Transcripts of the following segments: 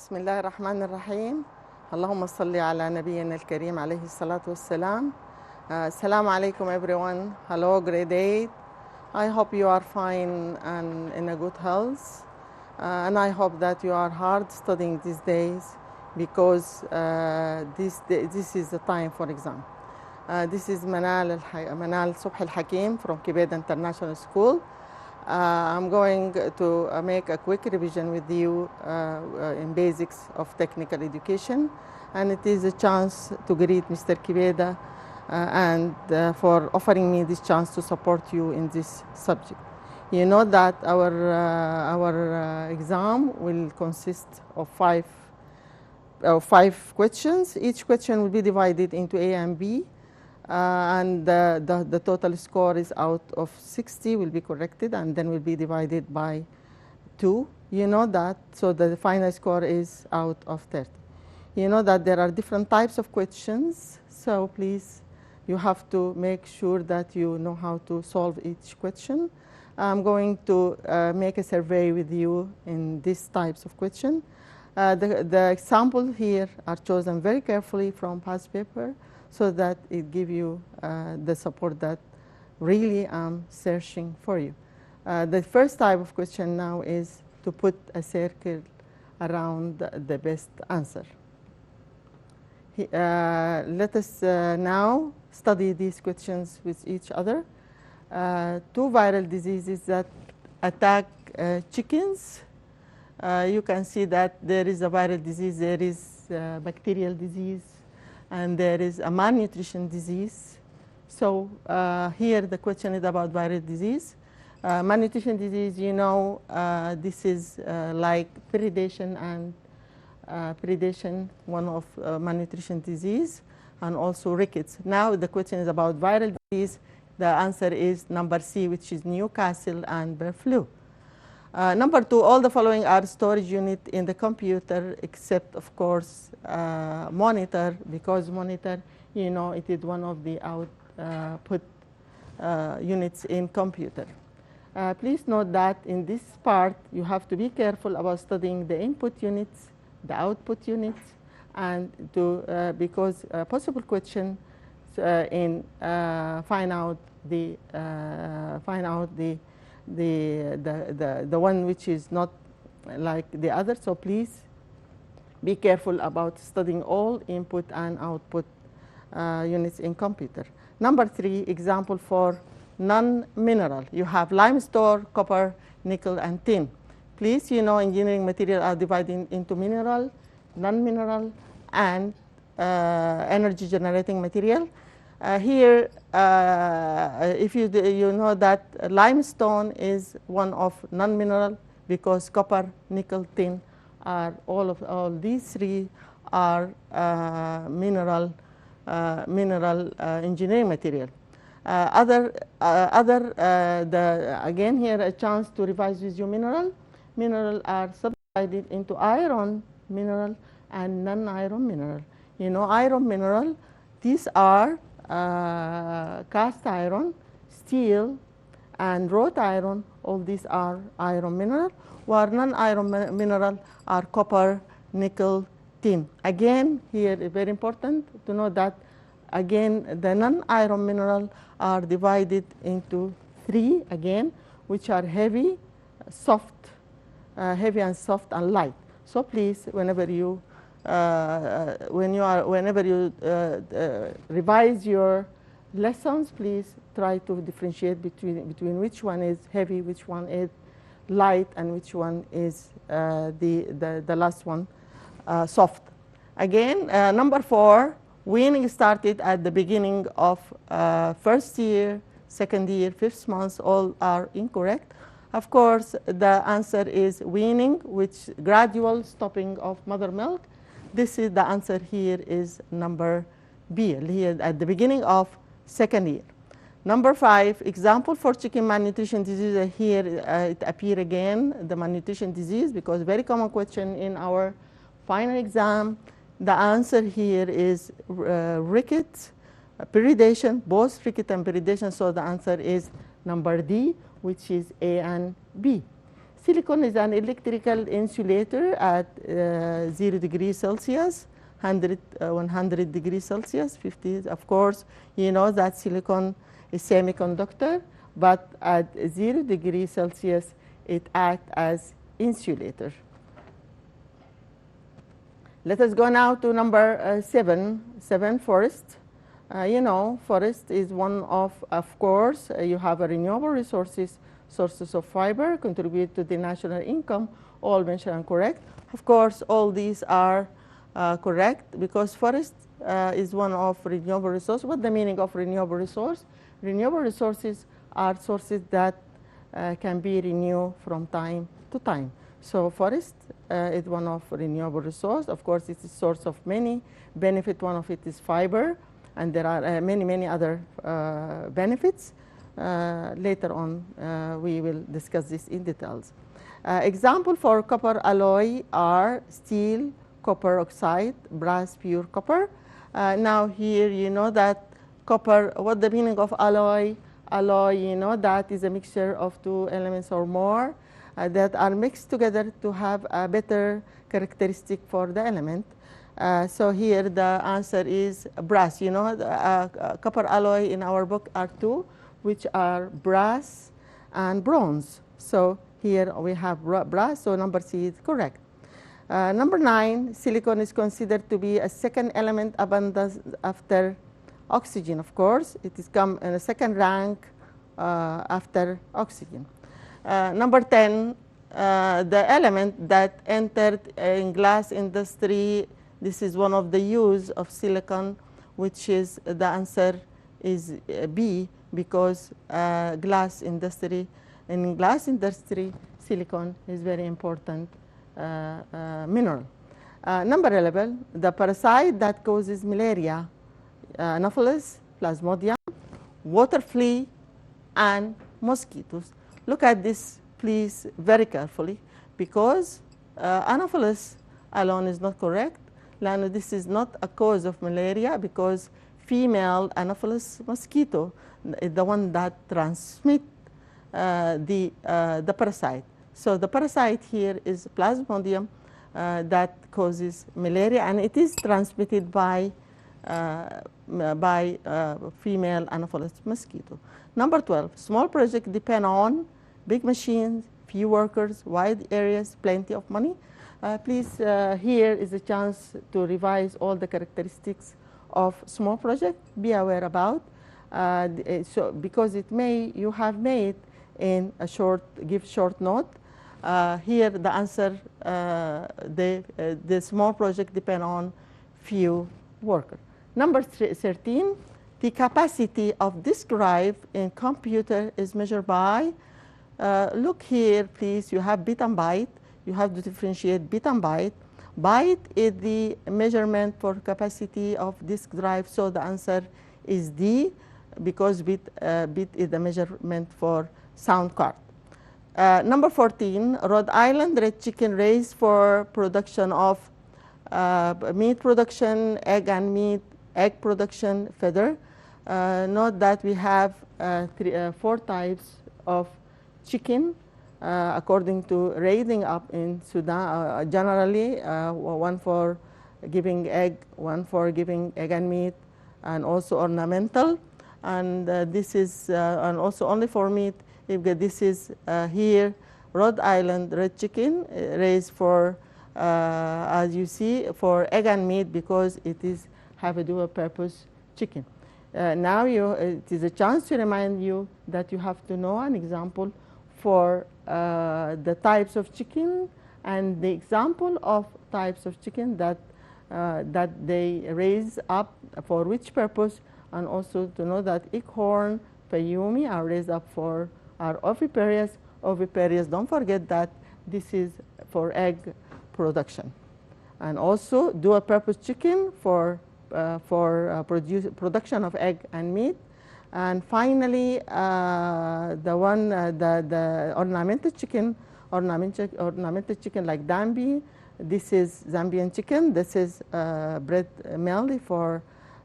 بسم الله الرحمن الرحيم. اللهم صل على نبينا الكريم عليه الصلاة والسلام. Assalamu alaikum everyone. Hello, grade 8. I hope you are fine and in a good health. And I hope that you are hard studying these days because this is the time for exam. This is Manal Subh al-Hakim from Kebida International School. I'm going to make a quick revision with you in basics of technical education, and it is a chance to greet Mr. Kebida and for offering me this chance to support you in this subject. You know that our exam will consist of five questions. Each question will be divided into A and B. And the total score is out of 60 will be corrected and then will be divided by 2. You know that, so the final score is out of 30. You know that there are different types of questions, so please you have to make sure that you know how to solve each question. I'm going to make a survey with you in these types of question. The examples here are chosen very carefully from past paper, so that it gives you the support that really I'm searching for you. The first type of question now is to put a circle around the best answer. Let us now study these questions with each other. 2 viral diseases that attack chickens. You can see that there is a viral disease, there is a bacterial disease, and there is a malnutrition disease. So here the question is about viral disease. Malnutrition disease, you know, this is like predation and predation, one of malnutrition disease, and also rickets. Now the question is about viral disease. The answer is number C, which is Newcastle and bird flu. Number 2, all the following are storage unit in the computer except, of course, monitor, because monitor, you know, it is one of the output units in computer. Please note that in this part, you have to be careful about studying the input units, the output units, and to because possible question in find out the one which is not like the other. So please be careful about studying all input and output units in computer. Number 3, example for non-mineral. You have limestone, copper, nickel, and tin. Please, you know, engineering material are divided into mineral, non-mineral, and energy generating material. Here, if you know that limestone is one of non-mineral, because copper, nickel, tin are all these 3 are mineral engineering material. Again here a chance to revise with you mineral. Mineral are subdivided into iron mineral and non-iron mineral. You know, iron mineral, these are cast iron, steel, and wrought iron. All these are iron mineral, while non-iron mineral are copper, nickel, tin. Again, here is very important to know that again the non-iron mineral are divided into 3 again, which are heavy, soft, heavy and soft and light. So please, whenever you revise your lessons, please try to differentiate between which one is heavy, which one is light, and which one is the last one soft. Again, number 4, weaning started at the beginning of first year, second year, 5th month. All are incorrect. Of course, the answer is weaning, which gradual stopping of mother milk. This is the answer here is number B, here at the beginning of second year. Number 5, example for chicken malnutrition disease. Here it appear again, the malnutrition disease, because very common question in our final exam. The answer here is ricket, predation, both ricket and predation. So the answer is number D, which is A and B. Silicon is an electrical insulator at 0 degrees Celsius, 100 degrees Celsius, 50. Of course, you know that silicon is semiconductor, but at 0 degrees Celsius, it acts as insulator. Let us go now to number 7, forest. You know, forest is one of course, you have a renewable resources, sources of fiber, contribute to the national income, all mentioned and correct. Of course, all these are correct because forest is one of renewable resources. What the meaning of renewable resource? Renewable resources are sources that can be renewed from time to time. So forest is one of renewable resource. Of course, it's a source of many benefit. One of it is fiber, and there are many other benefits. Later on, we will discuss this in details. Example for copper alloy are steel, copper oxide, brass, pure copper. Now here you know that copper, what the meaning of alloy? Alloy, you know, that is a mixture of two elements or more that are mixed together to have a better characteristic for the element. So here the answer is brass. You know, copper alloy in our book are two, which are brass and bronze. So here we have brass, so number C is correct. Number 9, silicon is considered to be a second element abundance after oxygen. Of course, it is come in a second rank after oxygen. Number 10, the element that entered in glass industry, this is one of the use of silicon, which is the answer is B, because glass industry, in glass industry, silicon is very important mineral. Number 11, the parasite that causes malaria, Anopheles, Plasmodium, water flea, and mosquitoes. Look at this, please, very carefully, because Anopheles alone is not correct. This is not a cause of malaria because female Anopheles mosquito is the one that transmit the parasite. So the parasite here is Plasmodium that causes malaria, and it is transmitted by female Anopheles mosquito. Number 12, small projects depend on big machines, few workers, wide areas, plenty of money. Please, here is a chance to revise all the characteristics of small project. Be aware about, so because you have made in a give short note. Here the answer, the small project depend on few workers. Number 13, the capacity of disk drive in computer is measured by, look here please, you have bit and byte. You have to differentiate bit and byte. Byte is the measurement for capacity of disk drive, so the answer is D, because bit is the measurement for sound card. Number 14, Rhode Island red chicken raised for production of meat production, egg and meat, egg production, feather. Note that we have 4 types of chicken according to raising up in Sudan. Generally, one for giving egg, one for giving egg and meat, and also ornamental. And this is and also only for meat. If this is here, Rhode Island red chicken raised for, as you see, for egg and meat because it is have a dual purpose chicken. Now it is a chance to remind you that you have to know an example for the types of chicken and the example of types of chicken that they raise up for which purpose, and also to know that Ighorn, Fayumi are raised up for are oviparous. Oviparous, don't forget that this is for egg production, and also dual purpose chicken for production of egg and meat. And finally, the ornamented chicken like Dambi. This is Zambian chicken. This is bred mainly for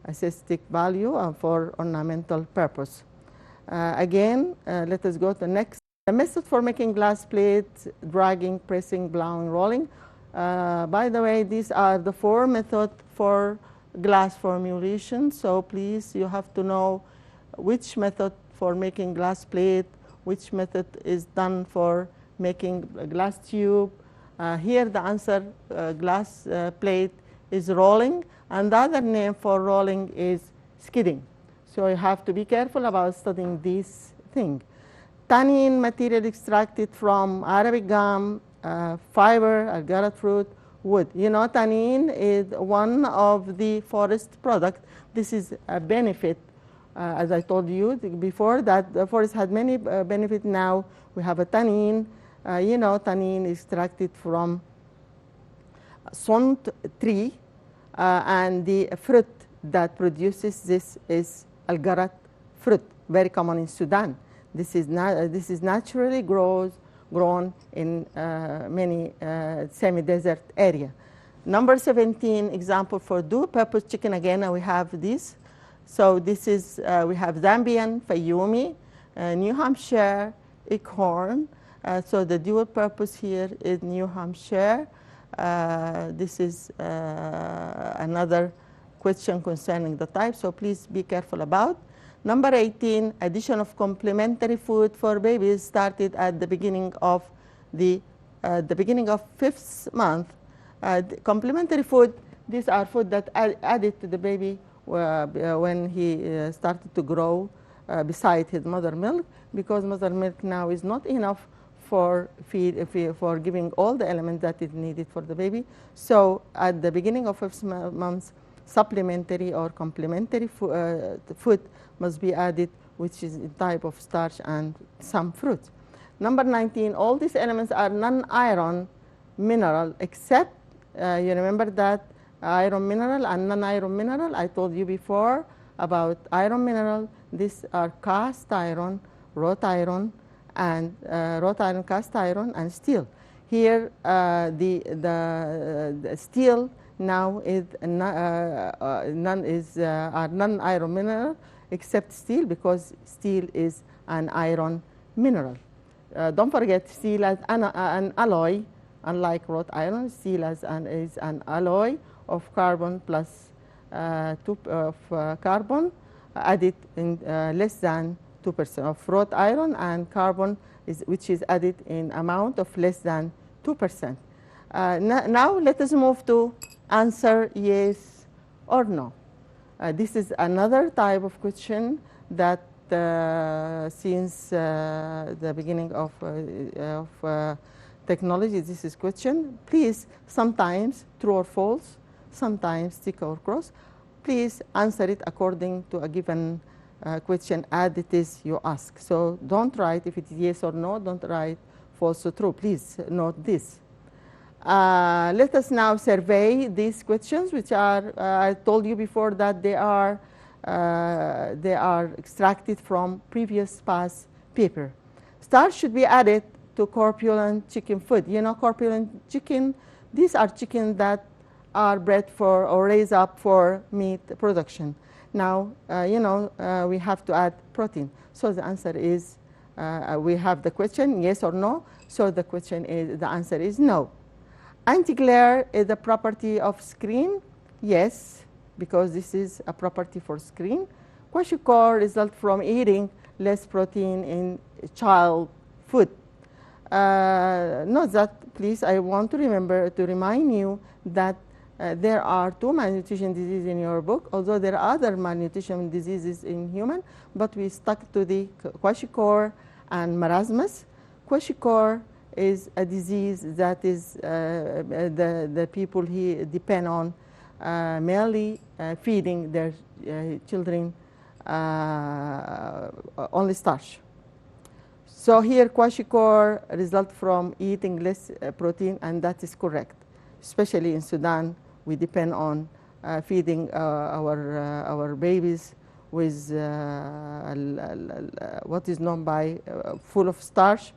aesthetic value and for ornamental purpose. Again, let us go to the next The method for making glass plates: dragging, pressing, blowing, rolling. By the way, these are the 4 methods for glass formulation. So please, you have to know which method for making glass plate, which method is done for making a glass tube. Here the answer, glass plate, is rolling, and the other name for rolling is skidding. So you have to be careful about studying this thing. Tannin material extracted from Arabic gum, fiber, agaric fruit, wood. You know, tannin is one of the forest products. This is a benefit, as I told you before, that the forest had many benefits. Now we have a tannin. You know, tannin is extracted from sont tree, and the fruit that produces this is agaric fruit, very common in Sudan. This is naturally grown in many semi-desert area. Number 17 example for dual-purpose chicken. Again, we have this. So this is we have Zambian, Fayoumi, New Hampshire, Eichhorn. So the dual purpose here is New Hampshire. This is another question concerning the type, so please be careful about. Number 18, addition of complementary food for babies started at the beginning of the 5th month. Complementary food, these are food that added to the baby when he started to grow beside his mother milk, because mother milk now is not enough for giving all the elements that is needed for the baby. So at the beginning of 5th month, supplementary or complementary food must be added, which is a type of starch and some fruit. Number 19, all these elements are non-iron mineral, except you remember that iron mineral and non-iron mineral. I told you before about iron mineral. These are cast iron, wrought iron, and cast iron, and steel. Here, the steel now is non-iron mineral, except steel, because steel is an iron mineral. Don't forget, steel as an alloy, unlike wrought iron. Steel is an alloy of carbon plus carbon added in less than 2% of wrought iron, and carbon which is added in amount of less than 2%. Now let us move to answer yes or no. This is another type of question that since the beginning of technology, this is question. Please, sometimes true or false, sometimes tick or cross. Please answer it according to a given question as it is you ask. So don't write if it is yes or no, don't write false or true. Please note this. Let us now survey these questions, which are, I told you before that they are extracted from previous past paper. Starch should be added to corpulent chicken food. You know, corpulent chicken, these are chicken that are bred for or raised up for meat production. Now, you know, we have to add protein. So the answer is, we have the question, yes or no. So the answer is no. Anti-glare is a property of screen. Yes, because this is a property for screen. Kwashiorkor result from eating less protein in child food. Note that, please, I want to remind you that there are 2 malnutrition diseases in your book, although there are other malnutrition diseases in human, but we stuck to the kwashiorkor and marasmus. Kwashiorkor is a disease that is the people here depend on mainly feeding their children only starch. So here kwashiorkor result from eating less protein, and that is correct. Especially in Sudan, we depend on feeding our babies with what is known by full of starch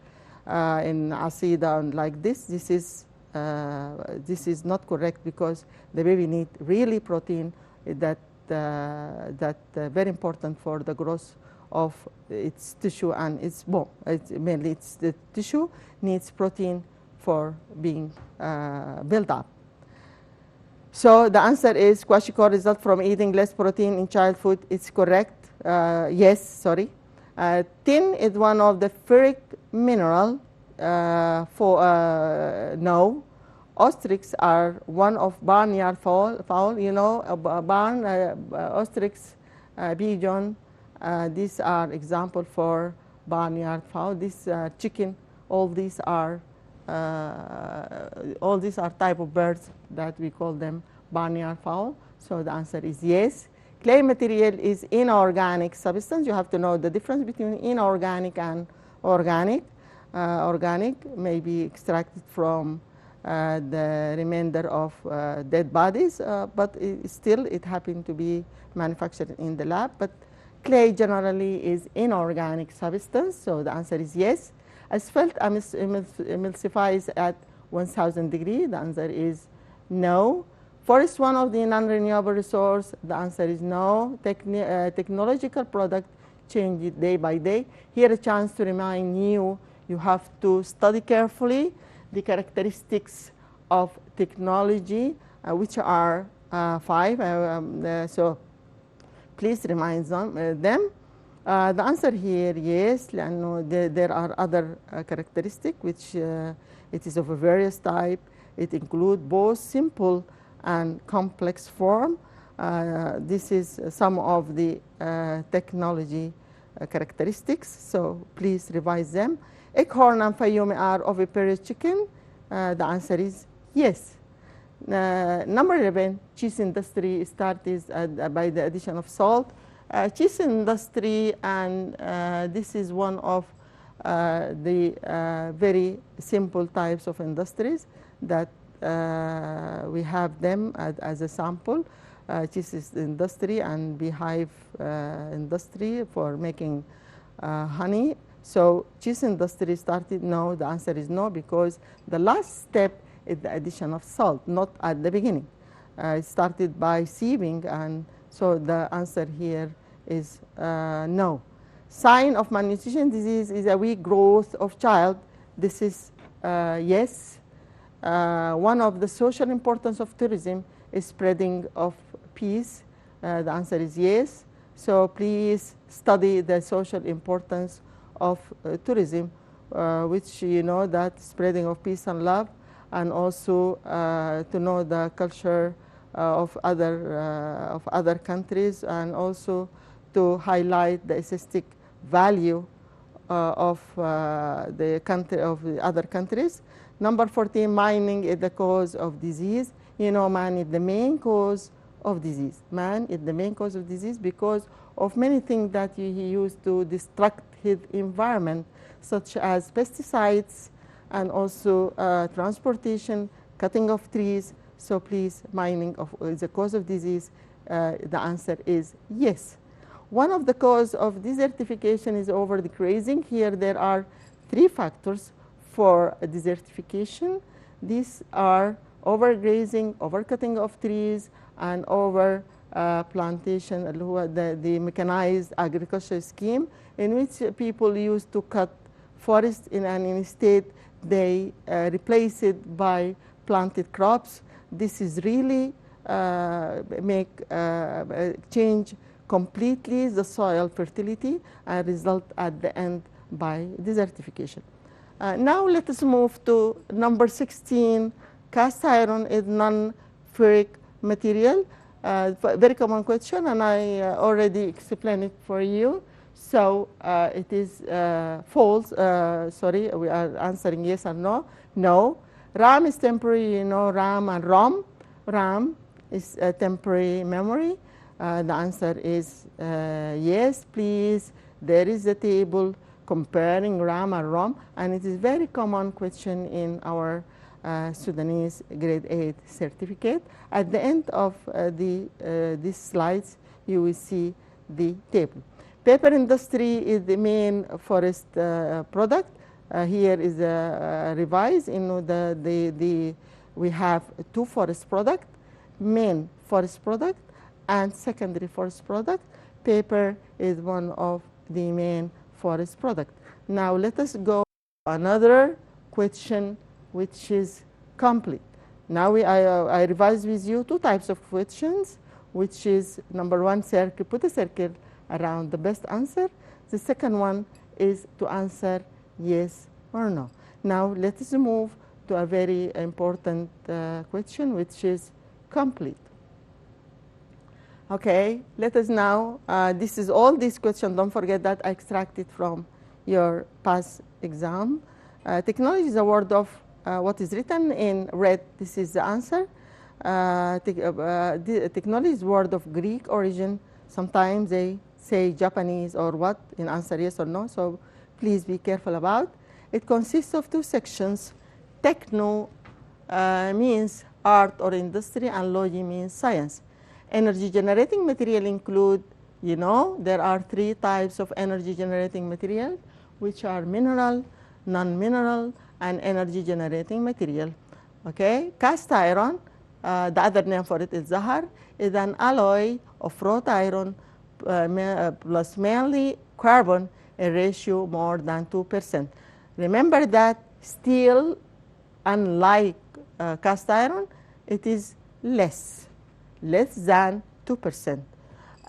in asida and like this. This is not correct, because the baby need really protein that very important for the growth of its tissue and its bone. Mainly it's the tissue needs protein for being built up. So the answer is kwashiorkor result from eating less protein in child food. It's correct. Yes, sorry. Tin is one of the ferric mineral. No. Ostrich are one of barnyard fowl. You know, barn, ostrich, pigeon. These are example for barnyard fowl. This chicken, all these are type of birds that we call them barnyard fowl. So the answer is yes. Clay material is inorganic substance. You have to know the difference between inorganic and organic. Organic may be extracted from the remainder of dead bodies, but still it happened to be manufactured in the lab. But clay generally is inorganic substance, so the answer is yes. Asphalt emulsifies at 1000 degrees. The answer is no. Forest, one of the non-renewable resource. The answer is no. Technological product change day by day. Here a chance to remind you, you have to study carefully the characteristics of technology, which are 5. So please remind them. The answer here, yes, there are other characteristics which it is of a various type. It includes both simple and complex form. This is some of the technology characteristics, so please revise them. Eichhorn and Fayoumi are oviparous chicken. The answer is yes. Number 11, cheese industry started by the addition of salt. Cheese industry, and this is one of the very simple types of industries that we have them as a sample. Cheese industry and beehive industry for making honey. So cheese industry started? No, the answer is no, because the last step is the addition of salt, not at the beginning. It started by sieving, and so the answer here is no. Sign of malnutrition disease is a weak growth of child. This is yes. One of the social importance of tourism is spreading of peace. The answer is yes. So please study the social importance of tourism, which you know that spreading of peace and love, and also to know the culture of other countries, and also to highlight the aesthetic value of the country of the other countries. Number 14, mining is the cause of disease. You know, man is the main cause of disease. Man is the main cause of disease because of many things that he used to destruct his environment, such as pesticides and also transportation, cutting of trees. So please, mining is the cause of disease. The answer is yes. One of the cause of desertification is over grazing. Here there are 3 factors for desertification. These are overgrazing, overcutting of trees, and over plantation, the mechanized agriculture scheme, in which people used to cut forests and instead they replace it by planted crops. This is really change completely the soil fertility and result at the end by desertification. Now let us move to number 16. Cast iron is non-ferric material. Very common question, and I already explained it for you. So it is false. Sorry, we are answering yes or no. No. RAM is temporary. You know, RAM and ROM. RAM is a temporary memory. The answer is yes. Please, there is a table comparing RAM and ROM, and it is very common question in our Sudanese grade 8 certificate. At the end of these slides, you will see the table. Paper industry is the main forest product. Here is a revise. We have 2 forest product, main forest product and secondary forest product. Paper is one of the main forest product. Now let us go to another question which is complete. Now I revised with you two types of questions, which is number one, circle, put a circle around the best answer. The second one is to answer yes or no. Now let us move to a very important question, which is complete. Okay, let us now, this is all these questions, don't forget that I extracted from your past exam. Technology is a word of what is written in red, this is the answer. Technology is a word of Greek origin. Sometimes they say Japanese or what in answer yes or no, so please be careful about. It consists of two sections. Techno means art or industry, and logi means science. Energy generating material include, you know, there are three types of energy generating material, which are mineral, non-mineral, and energy generating material. Okay, cast iron, the other name for it is zahar, is an alloy of wrought iron plus mainly carbon, a ratio more than 2%. Remember that steel, unlike cast iron, it is less than 2%.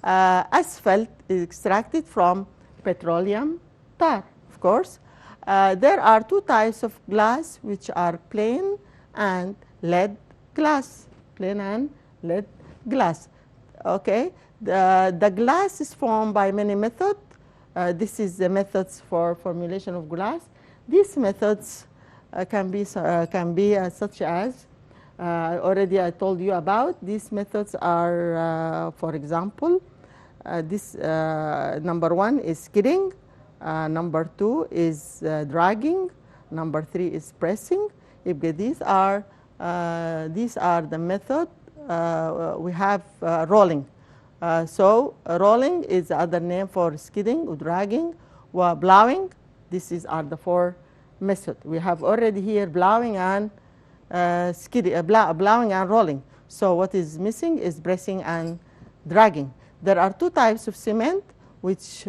Asphalt is extracted from petroleum tar, of course. There are two types of glass, which are plain and lead glass. Plain and lead glass. Okay, the glass is formed by many methods. This is the methods for formulation of glass. These methods can be such as already I told you about. These methods are, for example, this number one is skidding, number two is dragging, number three is pressing. If these are the method. We have rolling. So rolling is the other name for skidding or dragging, or blowing. These are the four methods. We have already here blowing and blowing and rolling. So what is missing is pressing and dragging. There are two types of cement, which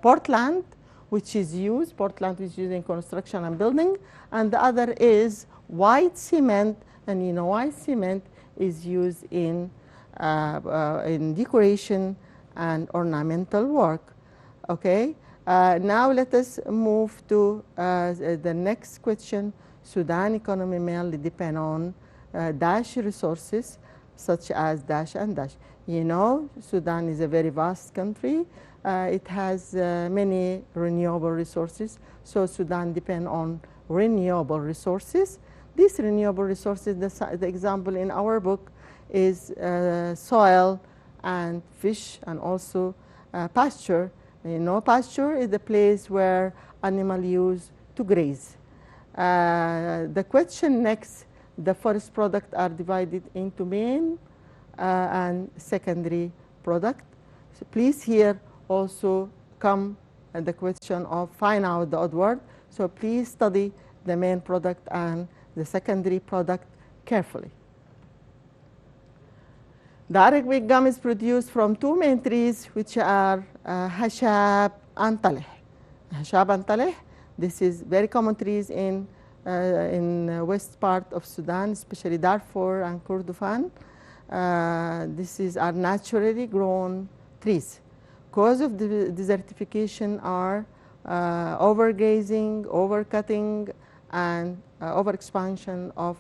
Portland, which is used in construction and building, and the other is white cement, and you know white cement is used in decoration and ornamental work. Okay, now let us move to the next question. Sudan economy mainly depend on dash resources such as dash and dash. You know, Sudan is a very vast country. It has many renewable resources. So Sudan depend on renewable resources. These renewable resources, the example in our book is soil and fish, and also pasture. You know, pasture is the place where animals use to graze. The question next, the forest products are divided into main and secondary product. So please here also come the question of find out the odd word. So please study the main product and the secondary product carefully. The Arabic gum is produced from two main trees, which are hashab and talih. Hashab and talih, this is very common trees in west part of Sudan, especially Darfur and Kordofan. These are naturally grown trees. Cause of the desertification are overgrazing, overcutting, and overexpansion of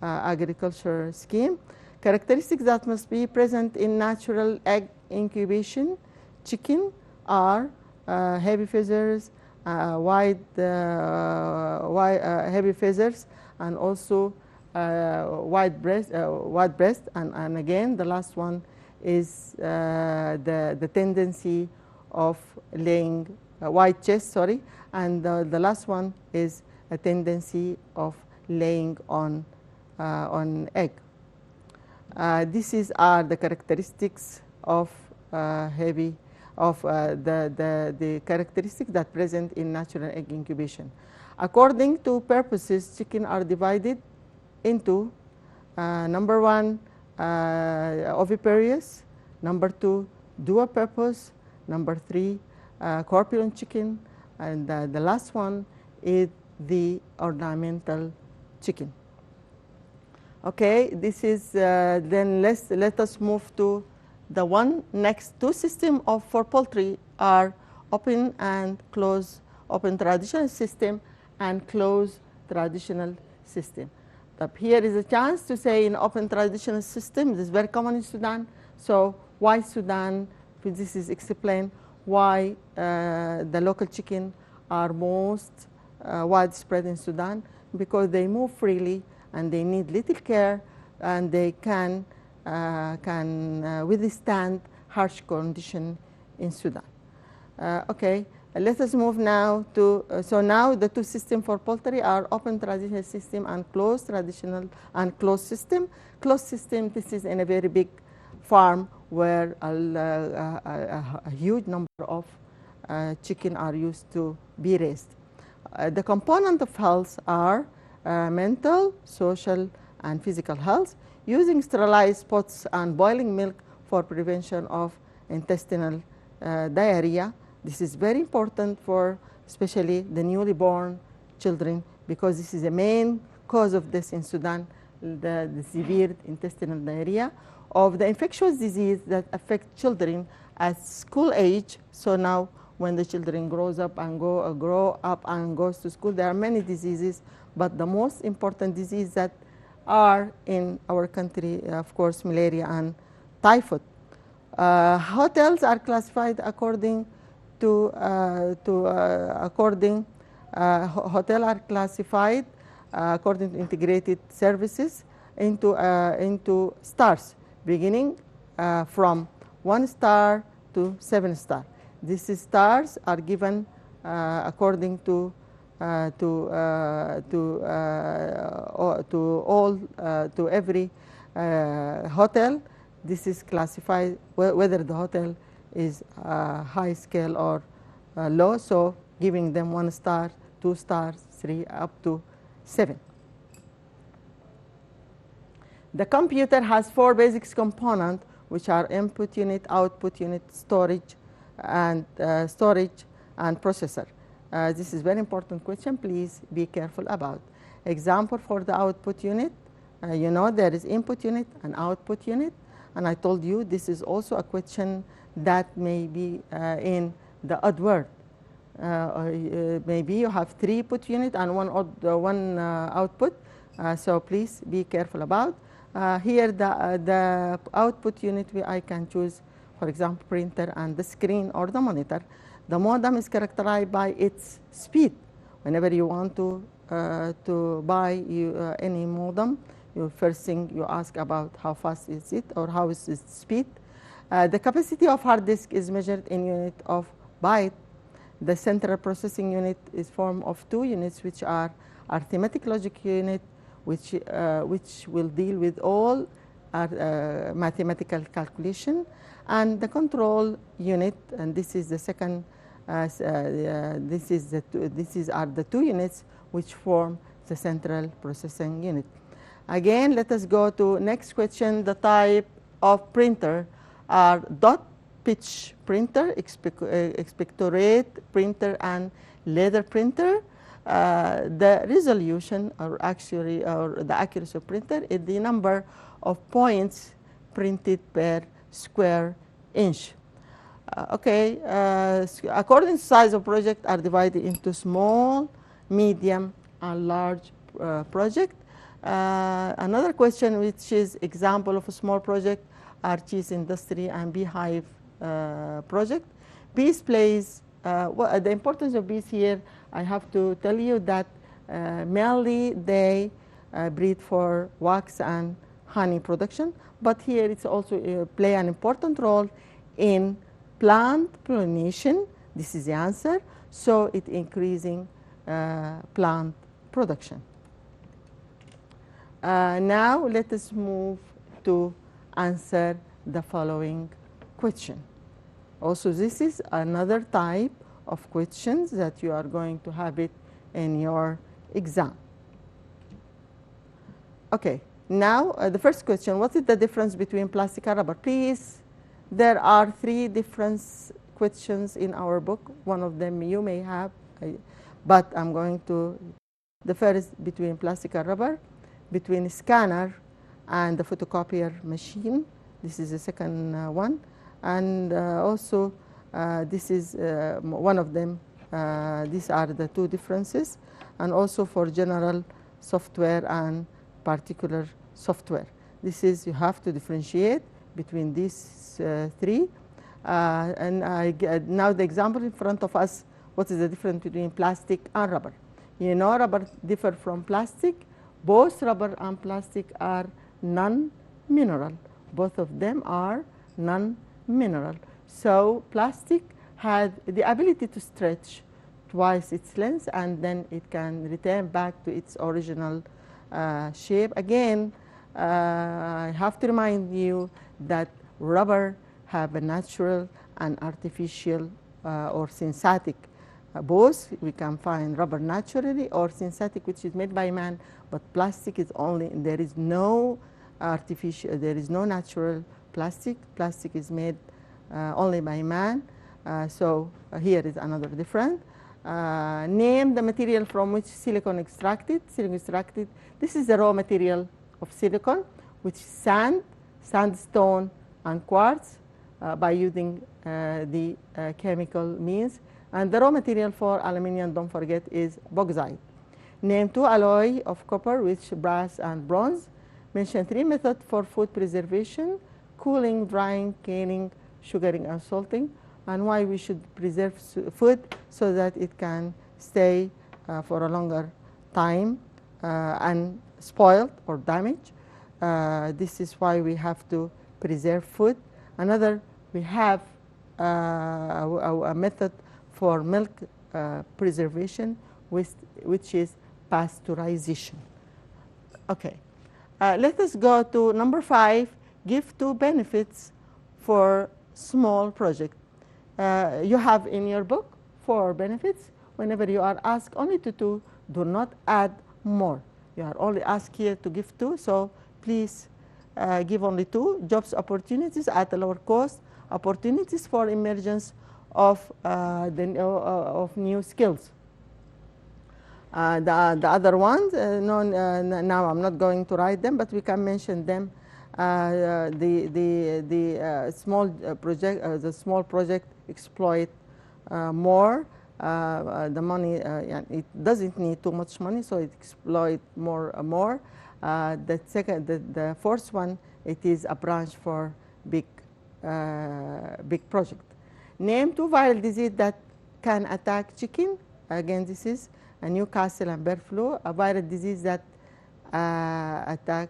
agriculture scheme. Characteristics that must be present in natural egg incubation chicken are heavy feathers, heavy feathers, and also wide breast, and again the last one is the tendency of laying white chest, sorry, and the last one is a tendency of laying on egg. These are the characteristics of the characteristics that present in natural egg incubation. According to purposes, chicken are divided into number one, oviparous, number two, dual purpose, number three, corpulent chicken, and the last one is the ornamental chicken. Okay, this is then let us move to the one next. Two system for poultry are open and closed, open traditional system and closed traditional system. But here is a chance to say in open traditional system, this is very common in Sudan. So why Sudan? This is explained why the local chicken are most widespread in Sudan, because they move freely and they need little care, and they can withstand harsh condition in Sudan. Okay, let us move now to, so now the two systems for poultry are open traditional system and closed traditional and closed system. Closed system, this is in a very big farm where a huge number of chicken are used to be raised. The component of health are mental, social, and physical health, using sterilized pots and boiling milk for prevention of intestinal diarrhea. This is very important for especially the newly born children, because this is the main cause of death in Sudan, the severe intestinal diarrhea of the infectious disease that affect children at school age. So now when the children grow up and goes to school, there are many diseases, but the most important disease that are in our country, of course, malaria and typhoid. Hotels are classified according to integrated services into stars, beginning from 1 star to 7 star. These stars are given according to every hotel. This is classified whether the hotel is high scale or low, so giving them 1 star, 2 stars, 3 up to 7. The computer has 4 basic components, which are input unit, output unit, storage and processor. This is very important question. Please be careful about. Example for the output unit, you know there is input unit and output unit, and I told you this is also a question that may be in the odd word. Maybe you have 3 input unit and one output, so please be careful about. Here the output unit I can choose, for example, printer and the screen or the monitor. The modem is characterized by its speed. Whenever you want to buy any modem, first thing you ask about how fast is it or how is its speed. The capacity of hard disk is measured in unit of byte. The central processing unit is formed of 2 units, which are arithmetic logic unit, which will deal with all our mathematical calculation, and the control unit, and this is the second. These are the 2 units which form the central processing unit. Again, let us go to next question. The type of printer are dot pitch printer, expectorate printer, and leather printer. The resolution or the accuracy of printer is the number of points printed per square inch. According to size of project are divided into small, medium, and large project. Another question, which is example of a small project, are cheese industry and beehive project. Bees plays, the importance of bees here, I have to tell you that mainly they breed for wax and honey production, but here it's also play an important role in plant pollination. This is the answer. So it increasing plant production. Now let us move to answer the following question. Also, this is another type of questions that you are going to have it in your exam. Okay, now the first question, what is the difference between plastic and rubber? Please, there are 3 different questions in our book. One of them you may have, but I'm going to, the first between plastic and rubber, between scanner and the photocopier machine. This is the second one. And also, this is one of them. These are the two differences. And also for general software and particular software. This is, you have to differentiate between these three. And now the example in front of us, what is the difference between plastic and rubber? You know rubber differ from plastic. Both rubber and plastic are non-mineral. Both of them are non-mineral. So plastic has the ability to stretch twice its length, and then it can return back to its original shape. Again, I have to remind you that rubber have a natural and artificial or synthetic. Both we can find rubber naturally or synthetic, which is made by man, but plastic is only, there is no artificial, there is no natural plastic. Plastic is made only by man. So here is another difference. Name the material from which silicon extracted. Silicon extracted, this is the raw material of silicon, which is sand, sandstone, and quartz by using the chemical means. And the raw material for aluminum, don't forget, is bauxite. Name two alloy of copper, which brass and bronze. Mention three methods for food preservation: cooling, drying, canning, sugaring, and salting. And why we should preserve food so that it can stay for a longer time unspoiled or damaged. This is why we have to preserve food. Another, we have a method for milk preservation, which is pasteurization. Okay, let us go to number 5. Give 2 benefits for small project. You have in your book 4 benefits. Whenever you are asked only to 2, do not add more. You are only asked here to give 2, so please give only 2. Jobs opportunities at a lower cost, opportunities for emergence of new skills. The other ones, now I'm not going to write them, but we can mention them. The small project exploit more. The money, it doesn't need too much money, so it exploit more. The fourth one, it is a branch for big project. Name 2 viral disease that can attack chicken. Again, this is a Newcastle and bird flu, a viral disease that attack.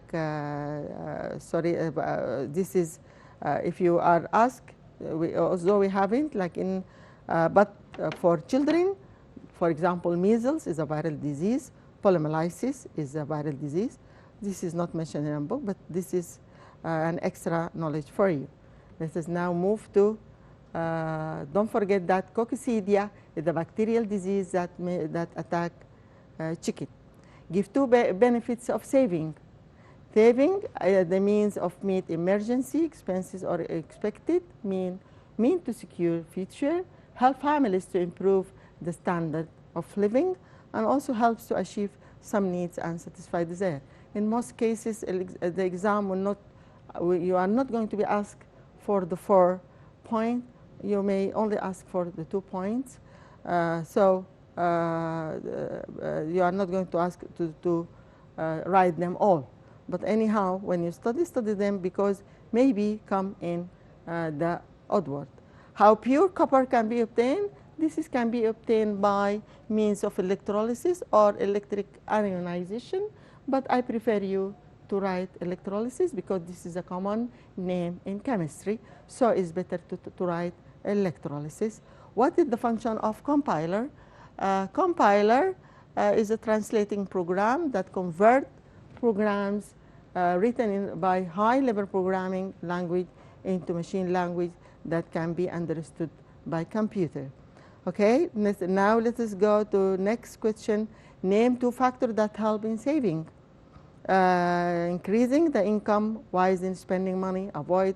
This is if you are asked. Although we haven't, like in, but for children, for example, measles is a viral disease. Poliomyelitis is a viral disease. This is not mentioned in a book, but this is an extra knowledge for you. Let us now move to. Don't forget that coccidia is a bacterial disease that attack chicken. Give 2 benefits of saving. Saving the means of meet emergency expenses or expected mean to secure future, help families to improve the standard of living, and also helps to achieve some needs and satisfy desire. In most cases, the exam will not, you are not going to be asked for the 4 points. You may only ask for the 2 points. You are not going to ask to write them all. But anyhow, when you study them, because maybe come in the odd word. How pure copper can be obtained? This can be obtained by means of electrolysis or electric ionization, but I prefer you to write electrolysis because this is a common name in chemistry, so it's better to write electrolysis. What is the function of compiler? Compiler is a translating program that converts programs written by high-level programming language into machine language that can be understood by computer. Okay, now let us go to next question. Name 2 factors that help in saving. Increasing the income, wise in spending money, avoid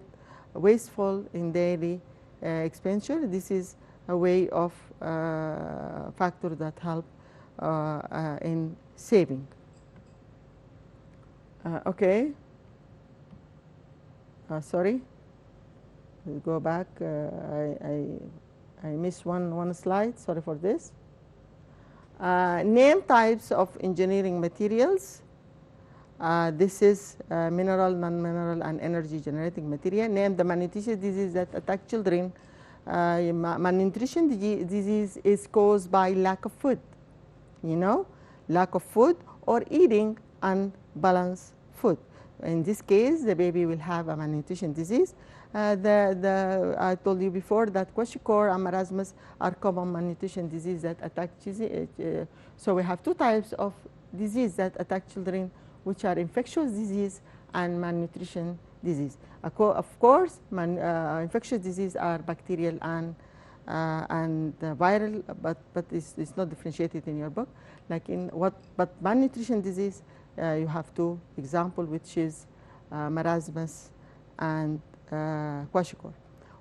wasteful in daily expenditure. This is a way of factor that help in saving. Okay. Sorry. We'll go back. I missed one slide. Sorry for this. Name types of engineering materials. This is mineral, non-mineral, and energy generating material. Name the malnutrition disease that attack children. Malnutrition disease is caused by lack of food. You know, lack of food or eating unbalanced food. In this case, the baby will have a malnutrition disease. I told you before that kwashiorkor and marasmus are common malnutrition disease that attack children. So we have two types of disease that attack children, which are infectious disease and malnutrition disease. Of course, infectious disease are bacterial and viral, but it's not differentiated in your book. But malnutrition disease, you have two examples, which is marasmus and kwashiorkor.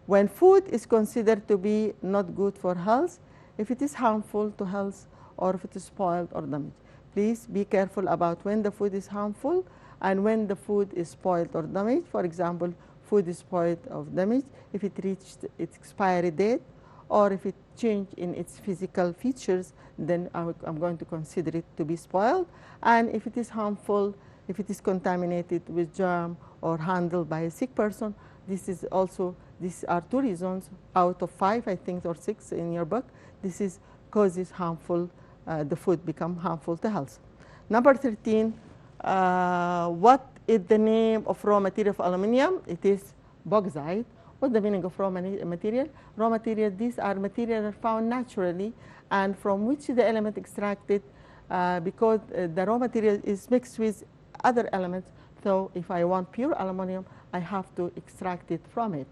When food is considered to be not good for health, if it is harmful to health or if it is spoiled or damaged. Please be careful about when the food is harmful and when the food is spoiled or damaged. For example, food is spoiled or damaged if it reached its expiry date or if it changed in its physical features, then I'm going to consider it to be spoiled. And if it is harmful, if it is contaminated with germ or handled by a sick person, these are two reasons out of 5, I think, or 6 in your book. This is causes harmful, the food become harmful to health. Number 13, what is the name of raw material of aluminum? It is bauxite. What's the meaning of raw material? Raw material, these are materials found naturally and from which the element extracted because the raw material is mixed with other elements. So if I want pure aluminum, I have to extract it from it.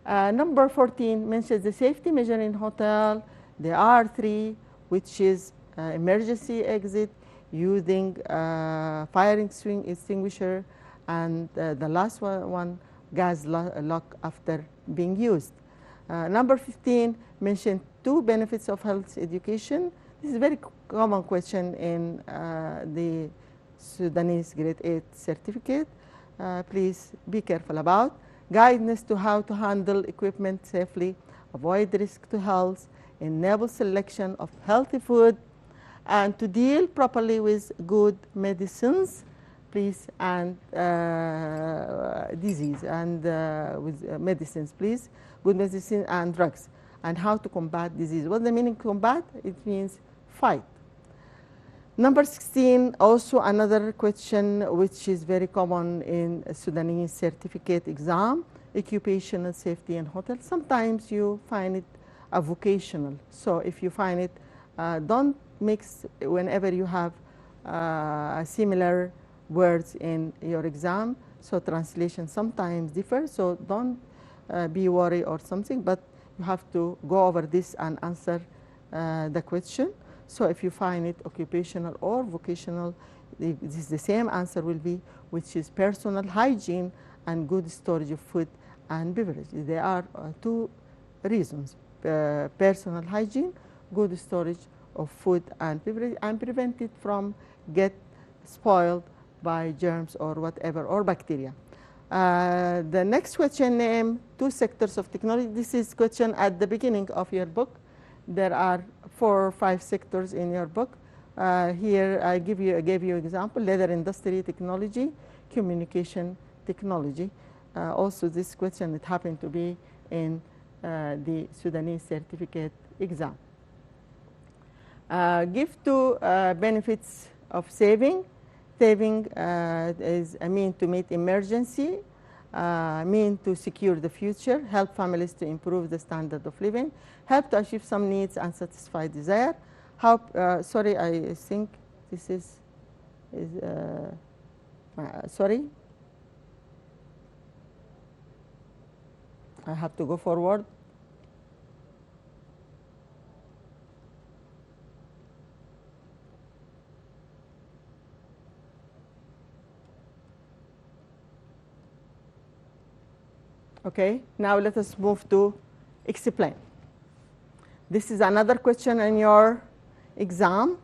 Number 14 mentions the safety measure in hotel, the R3, which is emergency exit, using fire extinguisher, and the last one gas lock after being used. Number 15 mentioned 2 benefits of health education. This is a very common question in the Sudanese grade 8 certificate. Please be careful about. Guidance to how to handle equipment safely, avoid risk to health, enable selection of healthy food, and to deal properly with good medicines, please, and disease, and with medicines, please, good medicine and drugs, and how to combat disease. What the meaning combat? It means fight. Number 16, also another question which is very common in Sudanese certificate exam, occupational safety in hotel. Sometimes you find it a vocational. So if you find it, don't mix whenever you have similar words in your exam. So translation sometimes differ. So don't be worried or something, but you have to go over this and answer the question. So if you find it occupational or vocational, this is the same answer will be, which is personal hygiene and good storage of food and beverage. There are 2 reasons, personal hygiene, good storage of food and beverage, and prevent it from get spoiled by germs or whatever, or bacteria. The next question, name 2 sectors of technology. This is question at the beginning of your book. There are 4 or 5 sectors in your book. Here I gave you example: leather industry technology, communication technology. Also, this question, it happened to be in the Sudanese certificate exam. Give 2 benefits of saving. Saving is a mean to meet emergency, mean to secure the future, help families to improve the standard of living, help to achieve some needs and satisfy desire. Help, sorry, I think this is sorry. I have to go forward. Okay, now let us move to explain. This is another question in your exam.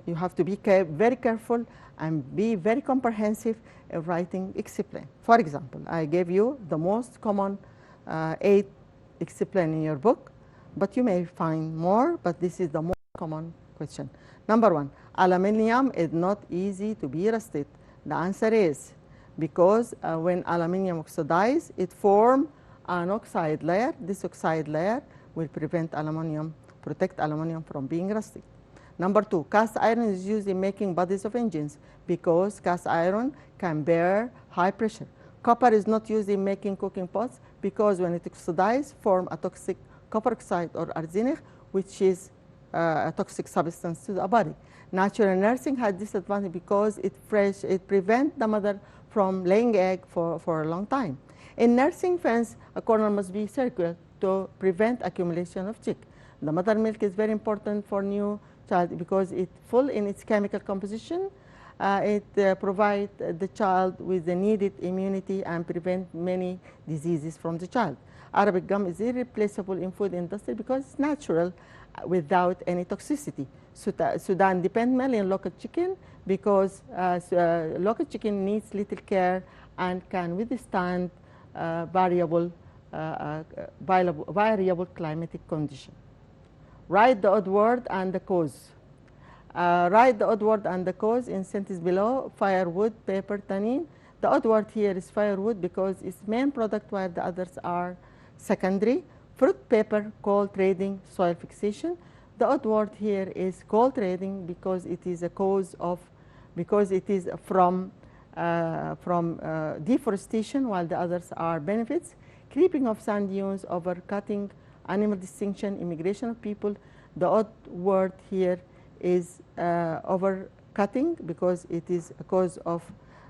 You have to be very careful and be very comprehensive in writing explain. For example, I gave you the most common 8 explain in your book, but you may find more, but this is the most common question. Number 1, aluminium is not easy to be rusted. The answer is because when aluminium oxidizes, it forms an oxide layer. This oxide layer will protect aluminium from being rusted. Number 2, cast iron is used in making bodies of engines because cast iron can bear high pressure. Copper is not used in making cooking pots because when it oxidizes, form a toxic copper oxide or arsenic, which is a toxic substance to the body. Natural nursing has disadvantage because it prevents the mother from laying egg for a long time. In nursing fence, a corner must be circular to prevent accumulation of chick. The mother milk is very important for new child because it's full in its chemical composition. It provides the child with the needed immunity and prevent many diseases from the child. Arabic gum is irreplaceable in food industry because it's natural without any toxicity. Sudan depends mainly on local chicken because local chicken needs little care and can withstand variable climatic condition. Write the odd word and the cause. Write the odd word and the cause in sentence below. Firewood, paper, tannin. The odd word here is firewood because it's main product while the others are secondary. Fruit, paper, coal trading, soil fixation. The odd word here is coal trading because it is a cause of, because it is from deforestation while the others are benefits. Creeping of sand dunes, overcutting, animal distinction, immigration of people. The odd word here is overcutting because it is a cause of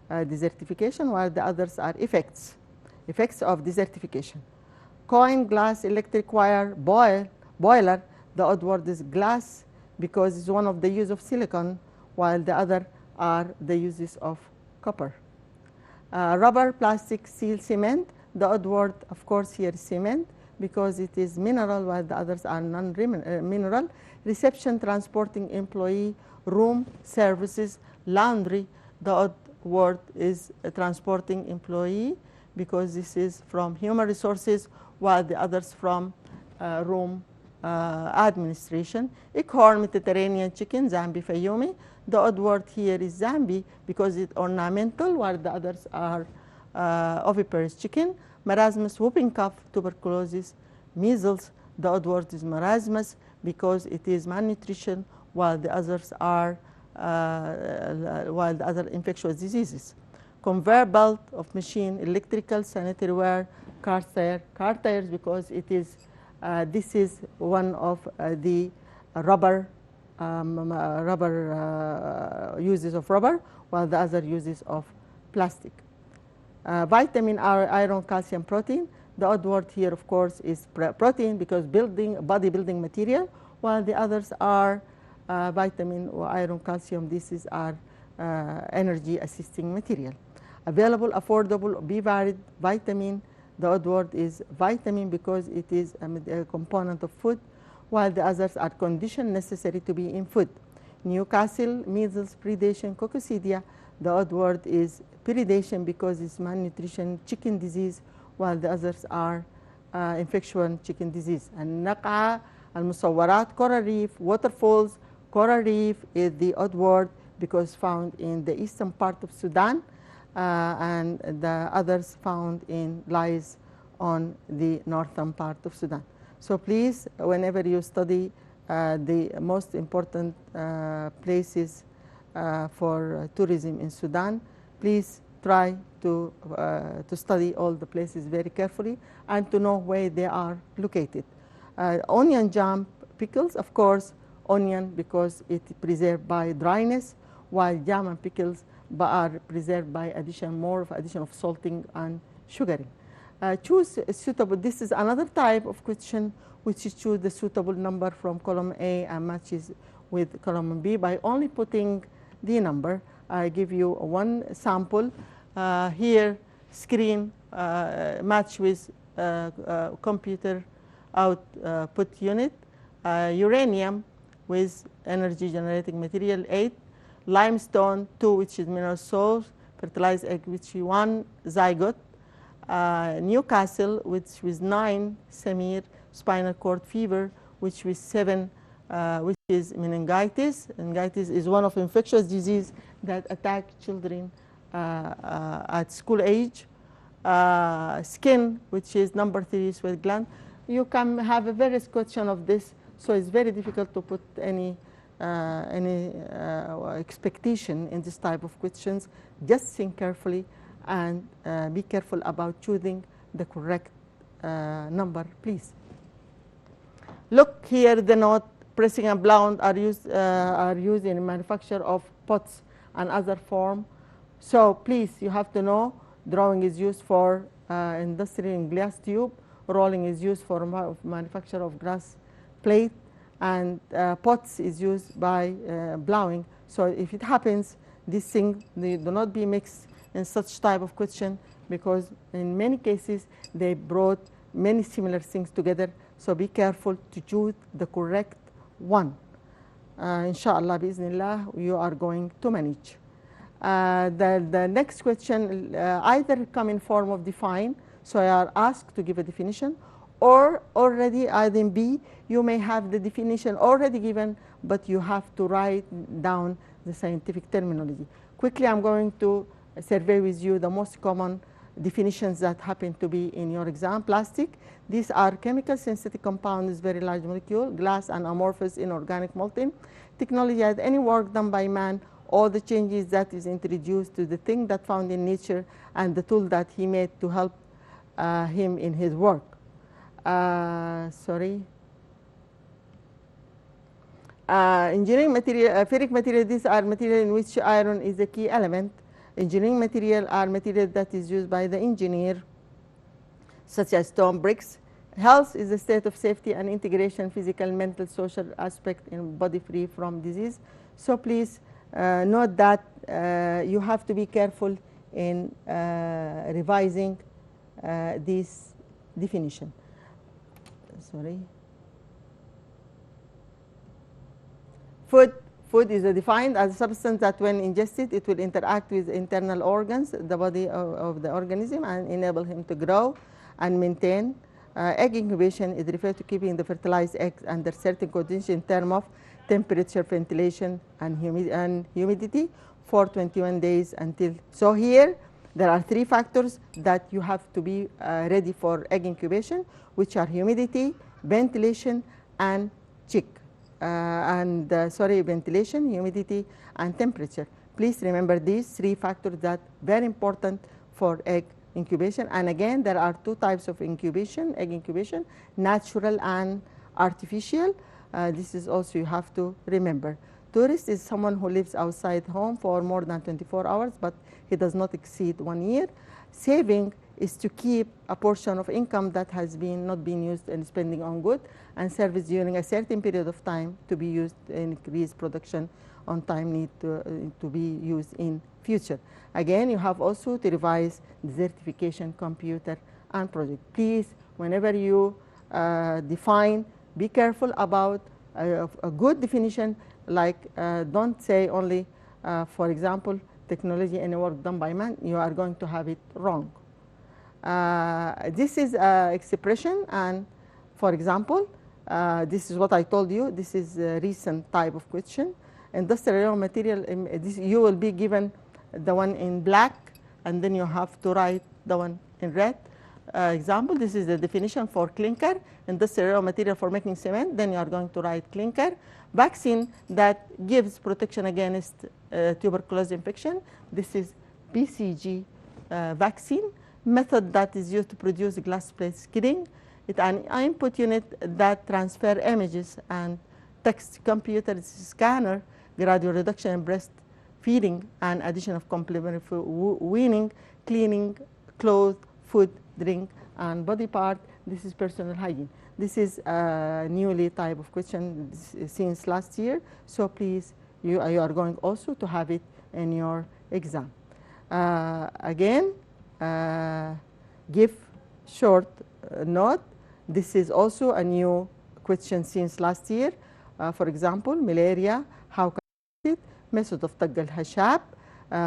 desertification while the others are effects of desertification. Coin, glass, electric wire, boiler. The odd word is glass because it's one of the use of silicon while the other are the uses of copper. Rubber, plastic, steel, cement. The odd word of course here is cement because it is mineral while the others are non-mineral. Reception, transporting, employee, room, services, laundry. The odd word is transporting employee because this is from human resources while the others from room administration. Ikhorn, Mediterranean chicken, Zambi, Fayoumi. The odd word here is Zambi because it's ornamental while the others are oviparous chicken. Marasmus, whooping cough, tuberculosis, measles. The odd word is marasmus because it is malnutrition while the others are other infectious diseases. Conveyor belt of machine, electrical, sanitary ware, car tires because it is this is one of the rubber uses of rubber while the other uses of plastic. Vitamin, iron, calcium, protein. The odd word here of course is protein because bodybuilding material while the others are vitamin or iron, calcium. This is our energy assisting material. Available, affordable, be varied, vitamin. The odd word is vitamin because it is a component of food while the others are conditions necessary to be in food. Newcastle, measles, predation, coccidia. The odd word is predation because it's malnutrition, chicken disease while the others are infectious chicken disease. And Naqa, al-Musawwarat, coral reef, waterfalls. Coral reef is the odd word because found in the eastern part of Sudan and the others lies on the northern part of Sudan. So please, whenever you study the most important places for tourism in Sudan, please try to study all the places very carefully and to know where they are located. Onion jam, pickles, of course, onion because it is preserved by dryness, while jam and pickles are preserved by addition of salting and sugaring. Choose a suitable, this is another type of question which is choose the suitable number from column A and matches with column B by only putting the number. I give you one sample. Here screen match with computer output unit, uranium with energy generating material 8, limestone 2, which is mineral source, fertilized egg which is 1 zygote, Newcastle which was 9, Samir spinal cord fever which was 7, which is meningitis. Meningitis is one of infectious disease that attack children at school age. Skin, which is number 3, sweat gland. You can have a various question of this, so it's very difficult to put any expectation in this type of questions. Just think carefully and be careful about choosing the correct number, please. Look here, the note. Pressing and blowing are used in the manufacture of pots and other form. So please, you have to know, drawing is used for industry in glass tube, rolling is used for manufacture of glass plate, and pots is used by blowing. So if it happens, these things, they do not be mixed in such type of question, because in many cases they brought many similar things together. So be careful to choose the correct one. Inshallah, bi'Iznillah, you are going to manage. The next question either come in form of define, so you are asked to give a definition, or already item B, you may have the definition already given, but you have to write down the scientific terminology. Quickly, I'm going to survey with you the most common definitions that happen to be in your exam. Plastic, these are chemical synthetic compounds, very large molecule. Glass and amorphous inorganic molten. Technology, as any work done by man, all the changes that is introduced to the thing that found in nature and the tool that he made to help him in his work. Engineering material, ferric material, these are material in which iron is a key element. Engineering material are material that is used by the engineer, such as stone, bricks. Health is a state of safety and integration, physical, mental, social aspect in body free from disease. So please note that you have to be careful in revising this definition. Food is defined as a substance that when ingested, it will interact with internal organs, the body of the organism, and enable him to grow and maintain. Egg incubation is referred to keeping the fertilized eggs under certain conditions in terms of temperature, ventilation, and humidity for 21 days until. So here, there are 3 factors that you have to be ready for egg incubation, which are humidity, ventilation, and ventilation, humidity, and temperature. Please remember these 3 factors that are very important for egg incubation. And again, there are 2 types of incubation, egg incubation, natural and artificial. This is also you have to remember. Tourist is someone who lives outside home for more than 24 hours, but he does not exceed 1 year. Saving is to keep a portion of income that has not been used in spending on goods and service during a certain period of time to be used in increased production on time need to be used in future. Again, you have also to revise the certification, computer, and project. Please, whenever you define, be careful about a good definition, like don't say only, for example, technology and work done by man. You are going to have it wrong. This is expression, and for example, this is what I told you. This is a recent type of question. Industrial material, you will be given the one in black, and then you have to write the one in red. Example, this is the definition for clinker, industrial material for making cement. Then you are going to write clinker. Vaccine that gives protection against tuberculosis infection. This is BCG vaccine. Method that is used to produce glass plate skidding. It's an input unit that transfer images and text. Computer scanner, gradual reduction in breast feeding and addition of complementary weaning, cleaning, clothes, food, drink, and body part. This is personal hygiene. This is a newly type of question since last year. So please, you are going also to have it in your exam. Again, give short note, this is also a new question since last year. For example, malaria, how can it, method of طق الهشاب,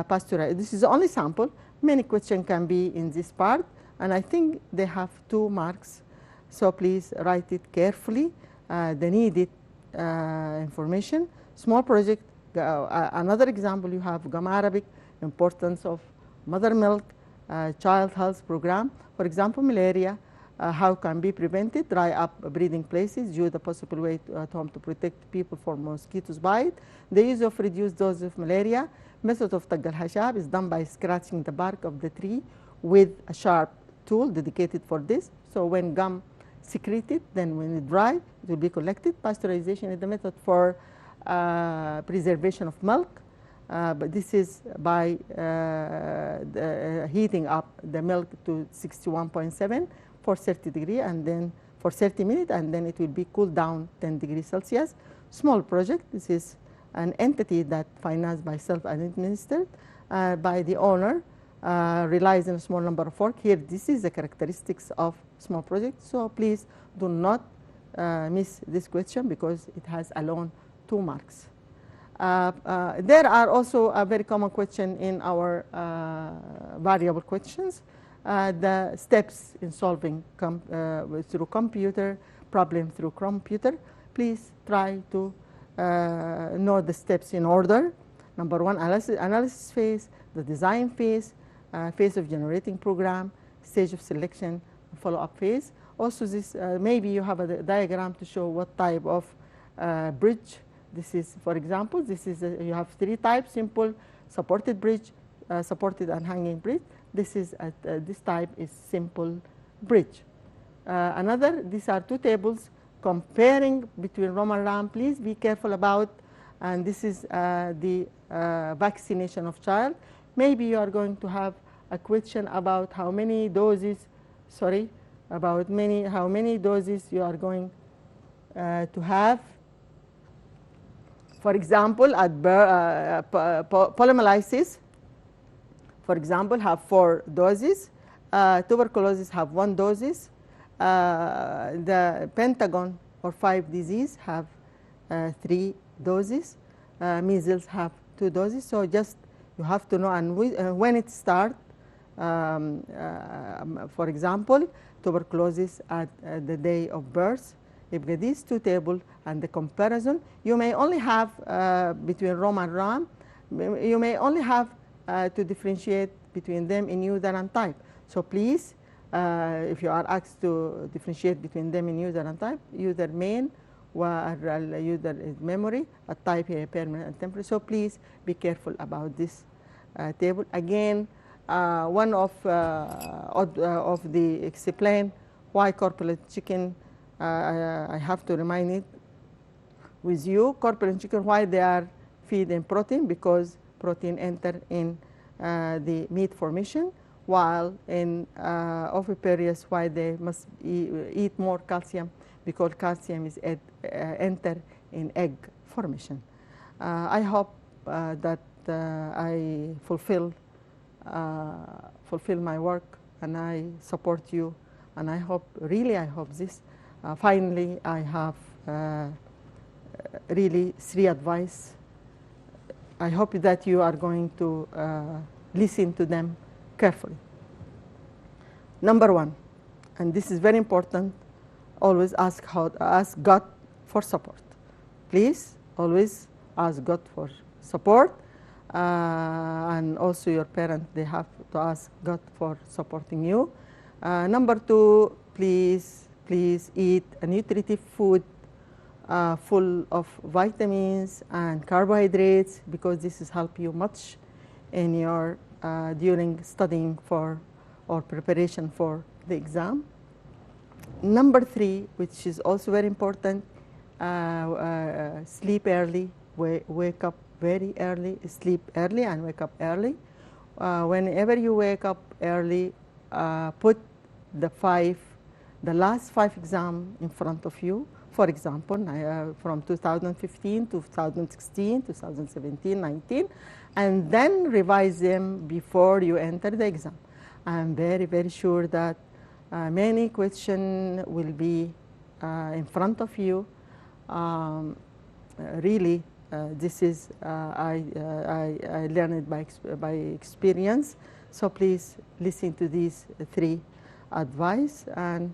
pastoral. This is the only sample. Many questions can be in this part, and I think they have 2 marks. So please write it carefully, the needed information. Small project, another example you have Gum Arabic, importance of mother milk, child health program. For example, malaria, how can be prevented, dry up breeding places, use the possible way at home to protect people from mosquitoes bite. The use of reduced dose of malaria. Method of طق الهشاب is done by scratching the bark of the tree with a sharp tool dedicated for this. So when gum secreted, then when it dry, it will be collected. Pasteurization is the method for preservation of milk. But this is by heating up the milk to 61.7 for 30 degrees and then for 30 minutes, and then it will be cooled down 10 degrees Celsius. Small project, this is an entity that financed by self-administered by the owner, relies on a small number of work. Here, this is the characteristics of small project. So please do not miss this question because it has alone 2 marks. There are also a very common question in our variable questions. The steps in solving through computer, problem through computer. Please try to know the steps in order. Number 1, analysis phase, the design phase, phase of generating program, stage of selection, follow-up phase. Also this, maybe you have a diagram to show what type of bridge. This is, for example, this is you have 3 types: simple, supported bridge, supported and hanging bridge. This is this type is simple bridge. These are 2 tables comparing between Rom and Ram. Please be careful about, and this is the vaccination of child. Maybe you are going to have a question about how many doses, how many doses you are going to have. For example, at polymyelitis, for example, have 4 doses. Tuberculosis have 1 doses. The Pentagon or 5 disease have 3 doses. Measles have 2 doses. So just you have to know and when it starts. For example, tuberculosis at the day of birth. If these 2 tables and the comparison, you may only have between Rom and Ram, you may only have to differentiate between them in user and type. So please, if you are asked to differentiate between them in user and type, user main, user is memory, a type here permanent and temporary. So please be careful about this table. Again, one of the explain why corporate chicken. I have to remind it with you. Corporate chicken, why they are feed in protein, because protein enter in the meat formation, while in oviparous, why they must eat more calcium, because calcium is enter in egg formation. I hope that I fulfill my work, and I support you, and I hope, really I hope this. Finally, I have really 3 advice. I hope that you are going to listen to them carefully. Number 1, and this is very important, always ask God for support. Please always ask God for support, and also your parents, they have to ask God for supporting you. Number 2, please eat a nutritive food full of vitamins and carbohydrates, because this is help you much in your during studying for or preparation for the exam. Number 3, which is also very important, sleep early, wake up very early, sleep early and wake up early. Whenever you wake up early, put the last 5 exams in front of you. For example, from 2015, 2016, 2017, 19, and then revise them before you enter the exam. I'm very, very sure that Many questions will be in front of you. Really, this is I learned it by experience. So please listen to these three advice, and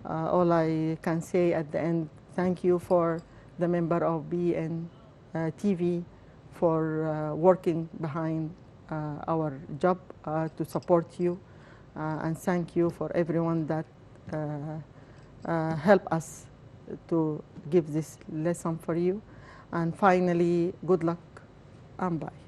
all I can say at the end, thank you for the member of BNTV for working behind our job to support you, and thank you for everyone that help us to give this lesson for you. And finally, good luck and bye.